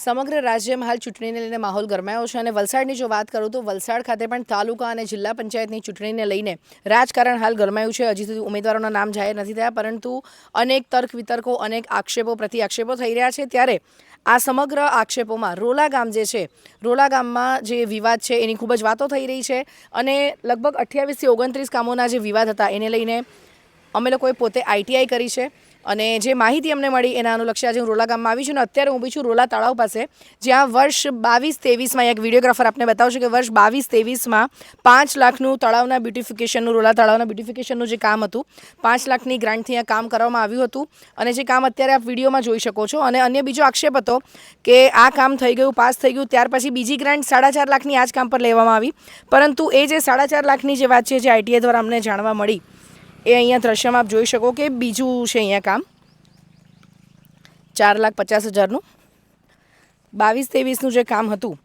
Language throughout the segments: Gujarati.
સમગ્ર રાજ્યમાં હાલ ચૂંટણીને લઈને માહોલ ગરમાયો છે અને વલસાડની જો વાત કરું તો વલસાડ ખાતે પણ તાલુકા અને જિલ્લા પંચાયતની ચૂંટણીને લઈને રાજકારણ હાલ ગરમાયું છે. હજી સુધી ઉમેદવારોના નામ જાહેર નથી થયા, પરંતુ અનેક તર્ક વિતર્કો, અનેક આક્ષેપો પ્રતિ આક્ષેપો થઈ રહ્યા છે. ત્યારે આ સમગ્ર આક્ષેપોમાં રોલા ગામ જે છે, રોલા ગામમાં જે વિવાદ છે એની ખૂબ જ વાતો થઈ રહી છે અને લગભગ 28 થી 29 કામોના જે વિવાદ હતા એને લઈને અમે લોકોએ પોતે આઈટીઆઈ કરી છે અને જે માહિતી અમને મળી એના અનુલક્ષે આજે હું રોલા ગામમાં આવી છું અને અત્યારે ઊભી છું રોલા તળાવ પાસે, જ્યાં વર્ષ 22-23માં એક વિડીયોગ્રાફર આપને બતાવશે કે વર્ષ 22-23માં 5 લાખનું તળાવના બ્યુટિફિકેશનનું, રોલા તળાવના બ્યુટિફિકેશનનું જે કામ હતું, 5 લાખની ગ્રાન્ટથી આ કામ કરવામાં આવ્યું હતું અને જે કામ અત્યારે આપ વિડીયોમાં જોઈ શકો છો. અને અન્ય બીજો આક્ષેપ હતો કે આ કામ થઈ ગયું, પાસ થઈ ગયું, ત્યાર પછી બીજી ગ્રાન્ટ 4.5 લાખની આ જ કામ પર લેવામાં આવી, પરંતુ એ જે 4.5 લાખની જે વાત છે જે આઈટીઆઈ દ્વારા અમને જાણવા મળી એ અહીંયા દ્રશ્યમાં આપ જોઈ શકો કે બીજું છે અહીંયા કામ 4,50,000નું. 22-23નું જે કામ હતું,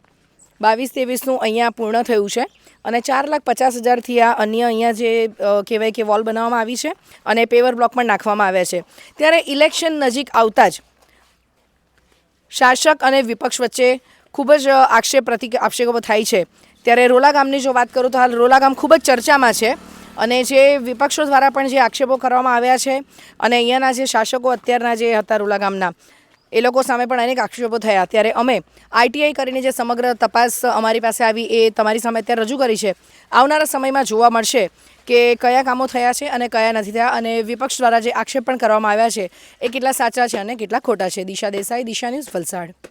22-23નું અહીંયા પૂર્ણ થયું છે અને 4,50,000થી આ અન્ય અહીંયા જે કહેવાય કે વોલ બનાવવામાં આવી છે અને પેવર બ્લોક પણ નાખવામાં આવ્યા છે. ત્યારે ઇલેક્શન નજીક આવતા જ શાસક અને વિપક્ષ વચ્ચે ખૂબ જ આક્ષેપો થાય છે. ત્યારે રોલા ગામની જો વાત કરું તો હાલ રોલા ગામ ખૂબ જ ચર્ચામાં છે અને જે વિપક્ષો દ્વારા પણ જે આક્ષેપો કરવામાં આવ્યા છે અને અહીંયાના જે શાસકો અત્યારના જે હતા રોલા ગામના, એ લોકો સામે પણ અનેક આક્ષેપો થયા. ત્યારે અમે આઈટીઆઈ કરીને જે સમગ્ર તપાસ અમારી પાસે આવી એ તમારી સામે અત્યારે રજૂ કરી છે. આવનારા સમયમાં જોવા મળશે કે કયા કામો થયા છે અને કયા નથી થયા અને વિપક્ષ દ્વારા જે આક્ષેપ પણ કરવામાં આવ્યા છે એ કેટલા સાચા છે અને કેટલા ખોટા છે. દિશા દેસાઈ, દિશા ન્યૂઝ, વલસાડ.